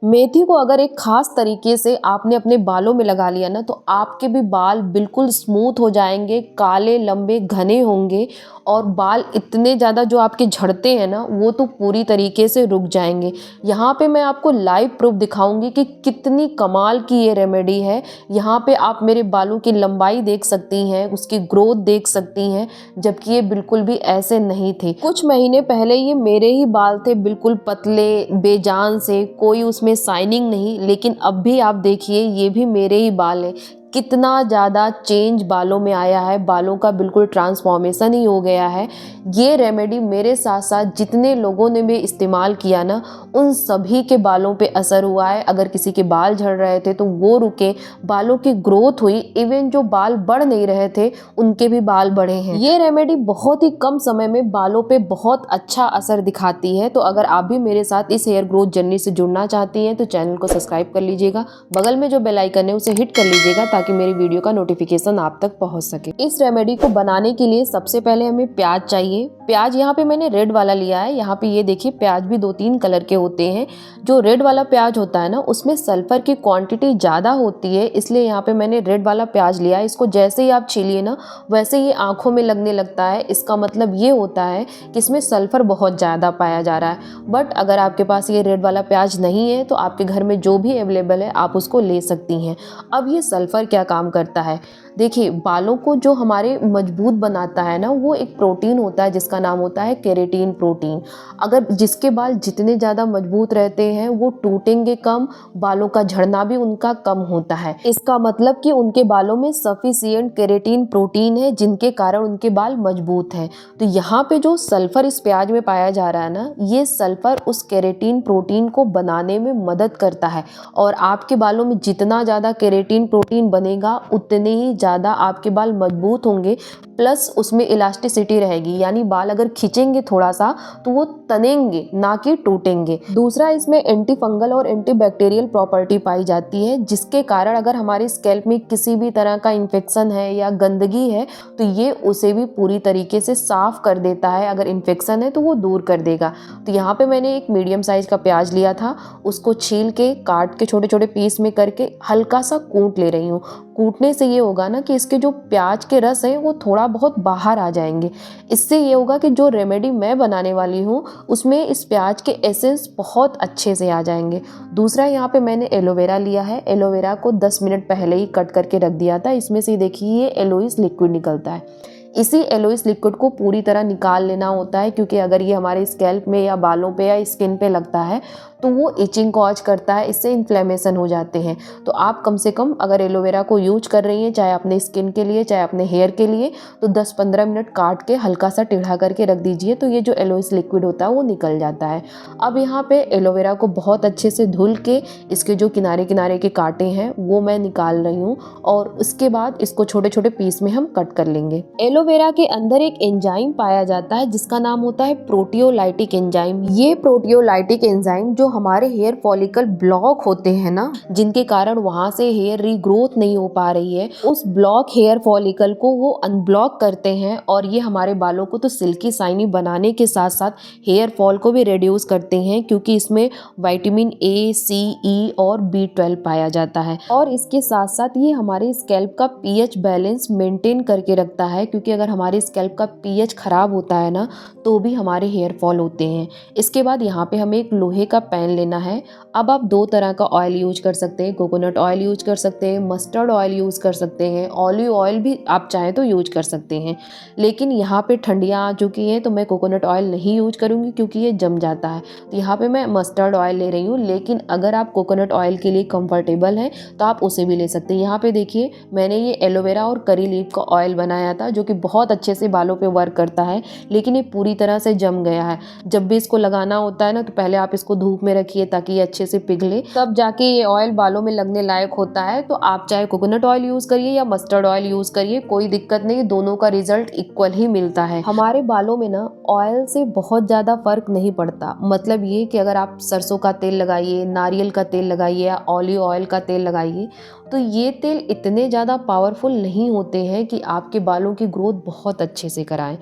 मेथी को अगर एक खास तरीके से आपने अपने बालों में लगा लिया ना, तो आपके भी बाल बिल्कुल स्मूथ हो जाएंगे, काले लंबे घने होंगे और बाल इतने ज़्यादा जो आपके झड़ते हैं ना, वो तो पूरी तरीके से रुक जाएंगे। यहाँ पे मैं आपको लाइव प्रूफ दिखाऊंगी कि कितनी कमाल की ये रेमेडी है। यहाँ पे आप मेरे बालों की लंबाई देख सकती हैं, उसकी ग्रोथ देख सकती हैं, जबकि ये बिल्कुल भी ऐसे नहीं थे। कुछ महीने पहले ये मेरे ही बाल थे, बिल्कुल पतले बेजान से, कोई उसमें शाइनिंग नहीं। लेकिन अब भी आप देखिए, ये भी मेरे ही बाल हैं। कितना ज़्यादा चेंज बालों में आया है, बालों का बिल्कुल ट्रांसफॉर्मेशन ही हो गया है। ये रेमेडी मेरे साथ साथ जितने लोगों ने भी इस्तेमाल किया ना, उन सभी के बालों पे असर हुआ है। अगर किसी के बाल झड़ रहे थे तो वो रुके, बालों की ग्रोथ हुई, इवन जो बाल बढ़ नहीं रहे थे उनके भी बाल बढ़े हैं। ये रेमेडी बहुत ही कम समय में बालों पे बहुत अच्छा असर दिखाती है। तो अगर आप भी मेरे साथ इस हेयर ग्रोथ जर्नी से जुड़ना चाहती हैं तो चैनल को सब्सक्राइब कर लीजिएगा, बगल में जो बेल आइकन है उसे हिट कर लीजिएगा ताकि मेरी वीडियो का नोटिफिकेशन आप तक पहुंच सके। इस रेमेडी को बनाने के लिए सबसे पहले हमें प्याज चाहिए। प्याज यहाँ पे मैंने रेड वाला लिया है। यहाँ पे ये देखिए, प्याज भी 2-3 कलर के होते हैं। जो रेड वाला प्याज होता है ना, उसमें सल्फर की क्वांटिटी ज़्यादा होती है, इसलिए यहाँ पे मैंने रेड वाला प्याज लिया है। इसको जैसे ही आप छीलिए ना, वैसे ही आंखों में लगने लगता है। इसका मतलब ये होता है कि इसमें सल्फर बहुत ज़्यादा पाया जा रहा है। बट अगर आपके पास ये रेड वाला प्याज नहीं है तो आपके घर में जो भी अवेलेबल है आप उसको ले सकती हैं। अब ये सल्फर क्या काम करता है, देखिए, बालों को जो हमारे मजबूत बनाता है ना, वो एक प्रोटीन होता है जिसका नाम होता है केराटिन प्रोटीन। अगर जिसके बाल जितने ज़्यादा मजबूत रहते हैं वो टूटेंगे कम, बालों का झड़ना भी उनका कम होता है। इसका मतलब कि उनके बालों में सफिशिएंट केराटिन प्रोटीन है, जिनके कारण उनके बाल मजबूत हैं। तो यहाँ पे जो सल्फर इस प्याज में पाया जा रहा है ना, ये सल्फर उस केराटिन प्रोटीन को बनाने में मदद करता है। और आपके बालों में जितना ज़्यादा केराटिन प्रोटीन बनेगा उतने ही ज़्यादा आपके बाल मजबूत होंगे, प्लस उसमें इलास्टिसिटी रहेगी, यानी बाल अगर खींचेंगे थोड़ा सा तो वो तनेंगे, ना कि टूटेंगे। दूसरा, इसमें एंटी फंगल और एंटी बैक्टीरियल प्रॉपर्टी पाई जाती है, जिसके कारण अगर हमारे स्कैल्प में किसी भी तरह का इन्फेक्शन है या गंदगी है तो ये उसे भी पूरी तरीके से साफ कर देता है। अगर इन्फेक्शन है तो वो दूर कर देगा। तो यहाँ पे मैंने एक मीडियम साइज का प्याज लिया था, उसको छील के काट के छोटे छोटे पीस में करके हल्का सा कूट ले रही हूँ। कूटने से ये होगा ना कि इसके जो प्याज के रस हैं वो थोड़ा बहुत बाहर आ जाएंगे। इससे ये होगा कि जो रेमेडी मैं बनाने वाली हूँ उसमें इस प्याज के एसेंस बहुत अच्छे से आ जाएंगे। दूसरा, यहाँ पे मैंने एलोवेरा लिया है। एलोवेरा को 10 मिनट पहले ही कट करके रख दिया था। इसमें से देखिए ये एलोइस लिक्विड निकलता है। इसी एलोइस लिक्विड को पूरी तरह निकाल लेना होता है, क्योंकि अगर ये हमारे स्कैल्प में या बालों पे या स्किन पे लगता है तो वो इचिंग कॉज करता है, इससे इन्फ्लेमेशन हो जाते हैं। तो आप कम से कम अगर एलोवेरा को यूज कर रही हैं, चाहे अपने स्किन के लिए चाहे अपने हेयर के लिए, तो 10-15 मिनट काट के हल्का सा टेढ़ा करके रख दीजिए, तो ये जो एलोइस लिक्विड होता है वो निकल जाता है। अब यहाँ पे एलोवेरा को बहुत अच्छे से धुल के इसके जो किनारे किनारे के कांटे हैं वो मैं निकाल रही हूँ, और उसके बाद इसको छोटे छोटे पीस में हम कट कर लेंगे। एलोवेरा के अंदर एक एंजाइम पाया जाता है जिसका नाम होता है प्रोटियोलाइटिक एंजाइम। ये प्रोटियोलाइटिक एंजाइम जो हमारे हेयर फॉलिकल ब्लॉक होते हैं ना, जिनके कारण वहां से हेयर रीग्रोथ नहीं हो पा रही है, उस ब्लॉक हेयर फॉलिकल को वो अनब्लॉक करते हैं। और ये हमारे बालों को तो सिल्की शाइनी बनाने के साथ साथ हेयर फॉल को भी रिड्यूस करते हैं, क्योंकि इसमें विटामिन ए, सी, ई और B12 पाया जाता है। और इसके साथ साथ ये हमारे स्कैल्प का पीएच बैलेंस मेंटेन करके रखता है, क्योंकि अगर हमारे स्कैल्प का पीएच खराब होता है ना तो भी हमारे हेयर फॉल होते हैं। इसके बाद यहाँ पे हमें एक लोहे का पैन लेना है। अब आप 2 तरह का ऑयल यूज कर सकते हैं, कोकोनट ऑयल यूज कर सकते हैं, मस्टर्ड ऑयल यूज कर सकते हैं, ऑलिव ऑयल भी आप चाहें तो यूज कर सकते हैं। लेकिन यहाँ पे ठंडियाँ आ चुकी हैं तो मैं कोकोनट ऑयल नहीं यूज करूँगी, क्योंकि ये जम जाता है। तो यहाँ पे मैं मस्टर्ड ऑयल ले रही हूँ। लेकिन अगर आप कोकोनट ऑयल के लिए कंफर्टेबल हैं तो आप उसे भी ले सकते हैं। यहाँ पे देखिए, मैंने ये एलोवेरा और करी लीफ का ऑयल बनाया था, जो कि बहुत अच्छे से बालों पे वर्क करता है, लेकिन ये पूरी तरह से जम गया है। जब भी इसको लगाना होता है ना, तो पहले आप इसको धूप में रखिए ताकि ये अच्छे से पिघले, तब जाके ये ऑयल बालों में लगने लायक होता है। तो आप चाहे कोकोनट ऑयल यूज करिए या मस्टर्ड ऑयल यूज करिए, कोई दिक्कत नहीं, दोनों का रिजल्ट इक्वल ही मिलता है। हमारे बालों में ना ऑयल से बहुत ज्यादा फर्क नहीं पड़ता। मतलब ये कि अगर आप सरसों का तेल लगाइए, नारियल का तेल लगाइए या ऑलिव ऑयल का तेल लगाइए, तो ये तेल इतने ज़्यादा पावरफुल नहीं होते हैं कि आपके बालों की ग्रोथ बहुत अच्छे से कराएं।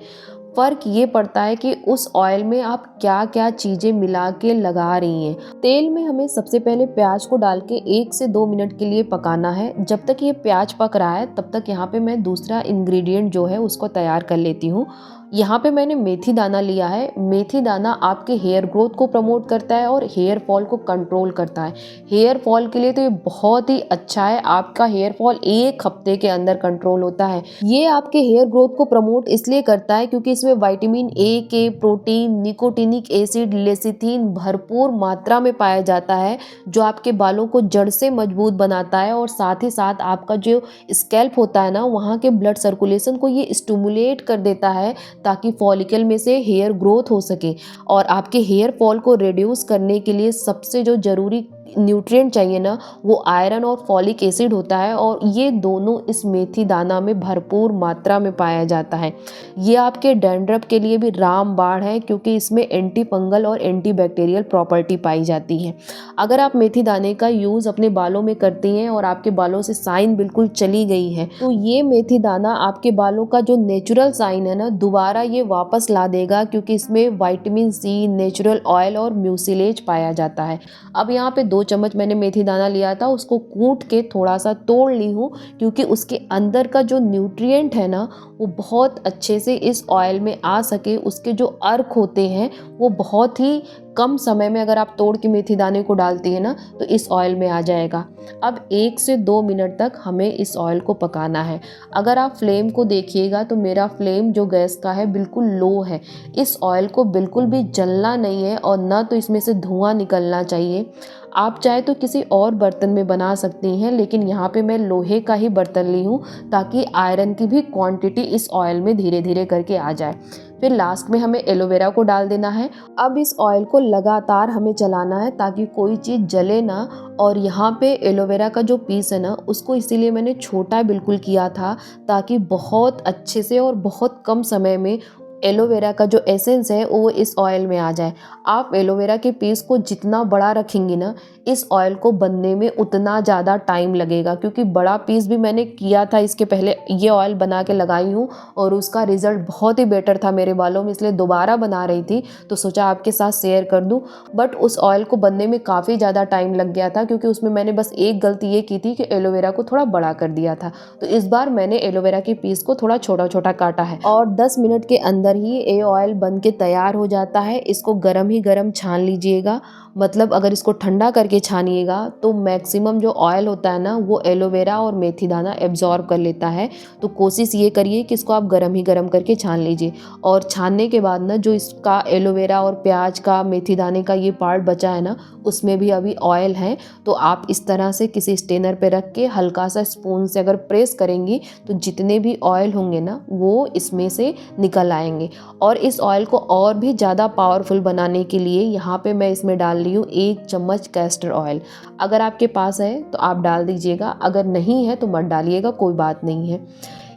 फ़र्क ये पड़ता है कि उस ऑयल में आप क्या क्या चीज़ें मिला के लगा रही हैं। तेल में हमें सबसे पहले प्याज को डाल के 1 से 2 मिनट के लिए पकाना है। जब तक ये प्याज पक रहा है तब तक यहाँ पे मैं दूसरा इंग्रेडिएंट जो है उसको तैयार कर लेती हूँ। यहाँ पे मैंने मेथी दाना लिया है। मेथी दाना आपके हेयर ग्रोथ को प्रमोट करता है और हेयर फॉल को कंट्रोल करता है। हेयर फॉल के लिए तो ये बहुत ही अच्छा है। आपका हेयर फॉल 1 हफ्ते के अंदर कंट्रोल होता है। ये आपके हेयर ग्रोथ को प्रमोट इसलिए करता है क्योंकि इसमें विटामिन ए के, प्रोटीन, निकोटिनिक एसिड, लेसिथिन भरपूर मात्रा में पाया जाता है, जो आपके बालों को जड़ से मजबूत बनाता है और साथ ही साथ आपका जो स्कैल्प होता है ना, वहाँ के ब्लड सर्कुलेशन को ये स्टिमुलेट कर देता है ताकि फॉलिकल में से हेयर ग्रोथ हो सके। और आपके हेयर फॉल को रिड्यूस करने के लिए सबसे जो ज़रूरी न्यूट्रिएंट चाहिए ना, वो आयरन और फॉलिक एसिड होता है और ये दोनों इस मेथी दाना में भरपूर मात्रा में पाया जाता है। ये आपके डैंड्रफ के लिए भी रामबाण है क्योंकि इसमें एंटी फंगल और एंटी बैक्टीरियल प्रॉपर्टी पाई जाती है। अगर आप मेथी दाने का यूज़ अपने बालों में करती हैं और आपके बालों से साइन बिल्कुल चली गई है, तो ये मेथी दाना आपके बालों का जो नेचुरल साइन है ना, दोबारा ये वापस ला देगा क्योंकि इसमें विटामिन सी, नेचुरल ऑयल और म्यूसिलेज पाया जाता है। अब यहाँ पे 2 चम्मच मैंने मेथी दाना लिया था, उसको कूट के थोड़ा सा तोड़ ली हूँ क्योंकि उसके अंदर का जो न्यूट्रिएंट है ना, वो बहुत अच्छे से इस ऑयल में आ सके। उसके जो अर्क होते हैं वो बहुत ही कम समय में, अगर आप तोड़ के मेथी दाने को डालती है ना, तो इस ऑयल में आ जाएगा। अब 1 से 2 मिनट तक हमें इस ऑयल को पकाना है। अगर आप फ्लेम को देखिएगा तो मेरा फ्लेम जो गैस का है बिल्कुल लो है। इस ऑयल को बिल्कुल भी जलना नहीं है और ना तो इसमें से धुआं निकलना चाहिए। आप चाहे तो किसी और बर्तन में बना सकती हैं, लेकिन यहाँ पे मैं लोहे का ही बर्तन ली हूँ ताकि आयरन की भी क्वांटिटी इस ऑयल में धीरे धीरे करके आ जाए। फिर लास्ट में हमें एलोवेरा को डाल देना है। अब इस ऑयल को लगातार हमें चलाना है ताकि कोई चीज़ जले ना। और यहाँ पे एलोवेरा का जो पीस है ना, उसको इसीलिए मैंने छोटा बिल्कुल किया था ताकि बहुत अच्छे से और बहुत कम समय में एलोवेरा का जो एसेंस है वो इस ऑयल में आ जाए। आप एलोवेरा के पीस को जितना बड़ा रखेंगी ना, इस ऑयल को बनने में उतना ज़्यादा टाइम लगेगा क्योंकि बड़ा पीस भी मैंने किया था इसके पहले। ये ऑयल बना के लगाई हूँ और उसका रिज़ल्ट बहुत ही बेटर था मेरे बालों में, इसलिए दोबारा बना रही थी तो सोचा आपके साथ शेयर कर दूँ। बट उस ऑयल को बनने में काफ़ी ज़्यादा टाइम लग गया था क्योंकि उसमें मैंने बस एक गलती ये की थी कि एलोवेरा को थोड़ा बड़ा कर दिया था। तो इस बार मैंने एलोवेरा के पीस को थोड़ा छोटा छोटा काटा है और 10 मिनट के अंदर ही ये ऑयल बन के तैयार हो जाता है। इसको गरम ही गरम छान लीजिएगा, मतलब अगर इसको ठंडा करके छानिएगा तो मैक्सिमम जो ऑयल होता है ना, वो एलोवेरा और मेथी दाना एब्जॉर्ब कर लेता है। तो कोशिश ये करिए कि इसको आप गरम ही गरम करके छान लीजिए। और छानने के बाद ना, जो इसका एलोवेरा और प्याज का, मेथी दाने का ये पार्ट बचा है ना, उसमें भी अभी ऑयल है। तो आप इस तरह से किसी स्टेनर पे रख के हल्का सा स्पून से अगर प्रेस करेंगी तो जितने भी ऑयल होंगे ना, वो इसमें से निकल आएंगे। और इस ऑयल को और भी ज़्यादा पावरफुल बनाने के लिए यहाँ पे मैं इसमें डाल ली हूँ 1 चम्मच कैस्टर ऑयल। अगर आपके पास है तो आप डाल दीजिएगा, अगर नहीं है तो मत डालिएगा, कोई बात नहीं है।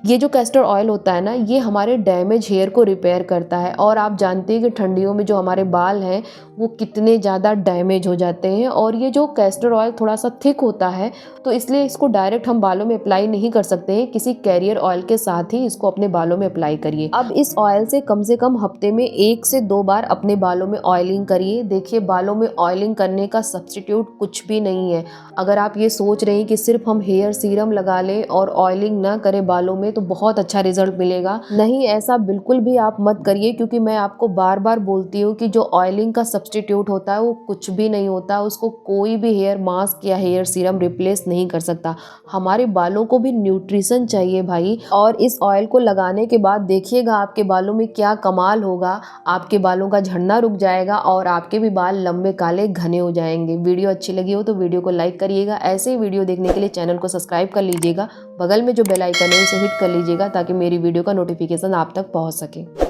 ये जो कैस्टर ऑयल होता है ना, ये हमारे डैमेज हेयर को रिपेयर करता है। और आप जानते हैं कि ठंडियों में जो हमारे बाल हैं वो कितने ज़्यादा डैमेज हो जाते हैं। और ये जो कैस्टर ऑयल थोड़ा सा थिक होता है, तो इसलिए इसको डायरेक्ट हम बालों में अप्लाई नहीं कर सकते हैं। किसी कैरियर ऑयल के साथ ही इसको अपने बालों में अप्लाई करिए। अब इस ऑयल से कम हफ्ते में 1 से 2 बार अपने बालों में ऑयलिंग करिए। देखिए, बालों में ऑयलिंग करने का सब्स्टिट्यूट कुछ भी नहीं है। अगर आप ये सोच रहे हैं कि सिर्फ हम हेयर सीरम लगा लें और ऑयलिंग ना करें बालों में तो बहुत अच्छा रिजल्ट मिलेगा, नहीं, ऐसा बिल्कुल भी आप मत करिए। क्योंकि मैं आपको बार बार बोलती हूँ कि जो ऑयलिंग का सब्स्टिट्यूट होता है वो कुछ भी नहीं होता। उसको कोई भी हेयर मास्क या हेयर सीरम रिप्लेस नहीं कर सकता। हमारे बालों को भी न्यूट्रिशन चाहिए भाई। और इस ऑयल को लगाने के बाद देखिएगा आपके बालों में क्या कमाल होगा। आपके बालों का झड़ना रुक जाएगा और आपके भी बाल लंबे, काले, घने हो जाएंगे। वीडियो अच्छी लगी हो तो वीडियो को लाइक करिएगा। ऐसे ही वीडियो देखने के लिए चैनल को सब्सक्राइब कर लीजिएगा। बगल में जो बेल आइकन है उसे हिट कर लीजिएगा ताकि मेरी वीडियो का नोटिफिकेशन आप तक पहुंच सके।